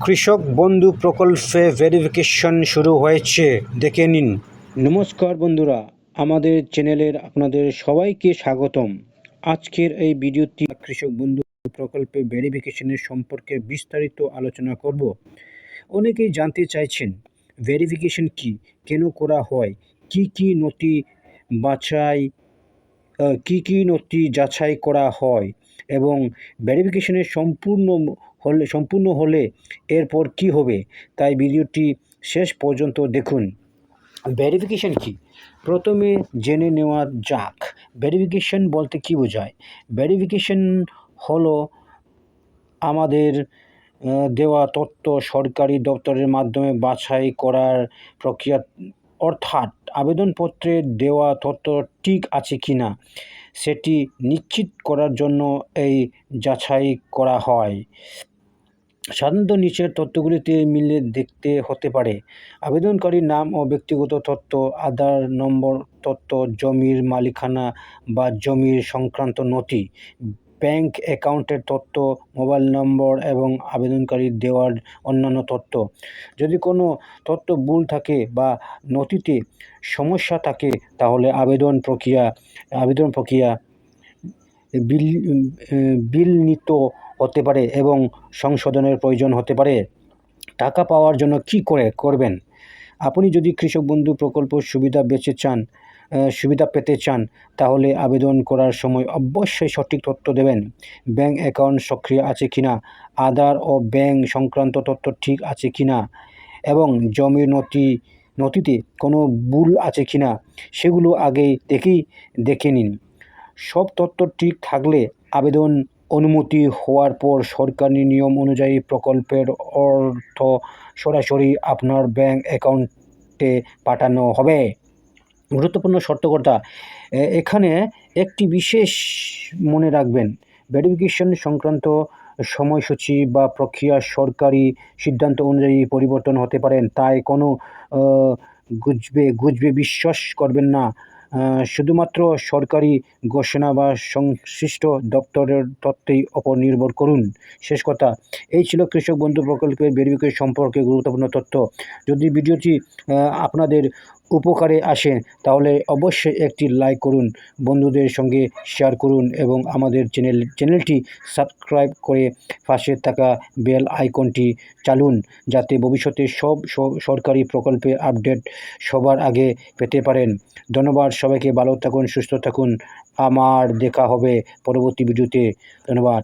কৃষক বন্ধু প্রকল্পে ভেরিফিকেশন শুরু হয়েছে, দেখে নিন। নমস্কার বন্ধুরা, আমাদের চ্যানেলের আপনাদের সবাইকে স্বাগতম। আজকের এই ভিডিওটি কৃষক বন্ধু প্রকল্পে ভেরিফিকেশনের সম্পর্কে বিস্তারিত আলোচনা করব। অনেকেই জানতে চাইছেন ভেরিফিকেশন কি, কেন করা হয়, কি কি নথি যাচাই করা হয় এবং ভেরিফিকেশনের সম্পূর্ণ হলে এরপর কি হবে, তাই ভিডিওটি শেষ পর্যন্ত দেখুন। ভেরিফিকেশন কি, প্রথমে জেনে নেওয়া যাক ভেরিফিকেশন বলতে কি বোঝায়। ভেরিফিকেশন হলো আমাদের দেওয়া তথ্য সরকারি দপ্তরের মাধ্যমে বাছাই করার প্রক্রিয়া, অর্থাৎ আবেদনপত্রে দেওয়া তথ্য ঠিক আছে কি না সেটি নিশ্চিত করার জন্য এই যাচাই করা হয়। সাধারণত নিচের তথ্যগুলিতে মিলে দেখতে হতে পারে: আবেদনকারীর নাম ও ব্যক্তিগত তথ্য, আধার নম্বর তথ্য, জমির মালিকানা বা জমির সংক্রান্ত নথি, ব্যাংক অ্যাকাউন্টের তথ্য, মোবাইল নম্বর এবং আবেদনকারীর দেওয়ার অন্যান্য তথ্য। যদি কোনো তথ্য ভুল থাকে বা নথিতে সমস্যা থাকে তাহলে আবেদন প্রক্রিয়া বিলনিত হতে পারে এবং সংশোধনের প্রয়োজন হতে পারে। টাকা পাওয়ার জন্য কী করবেন? আপনি যদি কৃষক বন্ধু প্রকল্প সুবিধা পেতে চান তাহলে আবেদন করার সময় অবশ্যই সঠিক তথ্য দেবেন। ব্যাংক অ্যাকাউন্ট সক্রিয় আছে কিনা, আধার ও ব্যাংক সংক্রান্ত তথ্য ঠিক আছে কিনা এবং জমির নথিতে কোনো ভুল আছে কিনা সেগুলো আগেই দেখে নিন। সব তথ্য ঠিক থাকলে আবেদন অনুমতি হওয়ার পর সরকারি নিয়ম অনুযায়ী প্রকল্পের অর্থ সরাসরি আপনার ব্যাংক অ্যাকাউন্টে পাঠানো হবে। গুরুত্বপূর্ণ সতর্কতা, এখানে একটি বিশেষ মনে রাখবেন, ভেরিফিকেশন সংক্রান্ত সময়সূচি বা প্রক্রিয়া সরকারি সিদ্ধান্ত অনুযায়ী পরিবর্তন হতে পারেন, তাই কোনো গুজবে বিশ্বাস করবেন না। শুধুমাত্র সরকারি ঘোষণা বা সংশ্লিষ্ট দপ্তরের তথ্যের ওপর নির্ভর করুন। শেষ কথা, এই ছিল কৃষক বন্ধু প্রকল্পের ভেরিফিকেশন সম্পর্কে গুরুত্বপূর্ণ তথ্য। যদি ভিডিওটি আপনাদের উপকারে আসে তাহলে অবশ্যই একটি লাইক করুন, বন্ধুদের সঙ্গে শেয়ার করুন এবং আমাদের চ্যানেলটি সাবস্ক্রাইব করে পাশে থাকা বেল আইকনটি চালুন, যাতে ভবিষ্যতে সব সরকারি প্রকল্পের আপডেট সবার আগে পেতে পারেন। ধন্যবাদ সবাইকে, ভালো থাকুন, সুস্থ থাকুন। দেখা হবে পরবর্তী ভিডিওতে। ধন্যবাদ।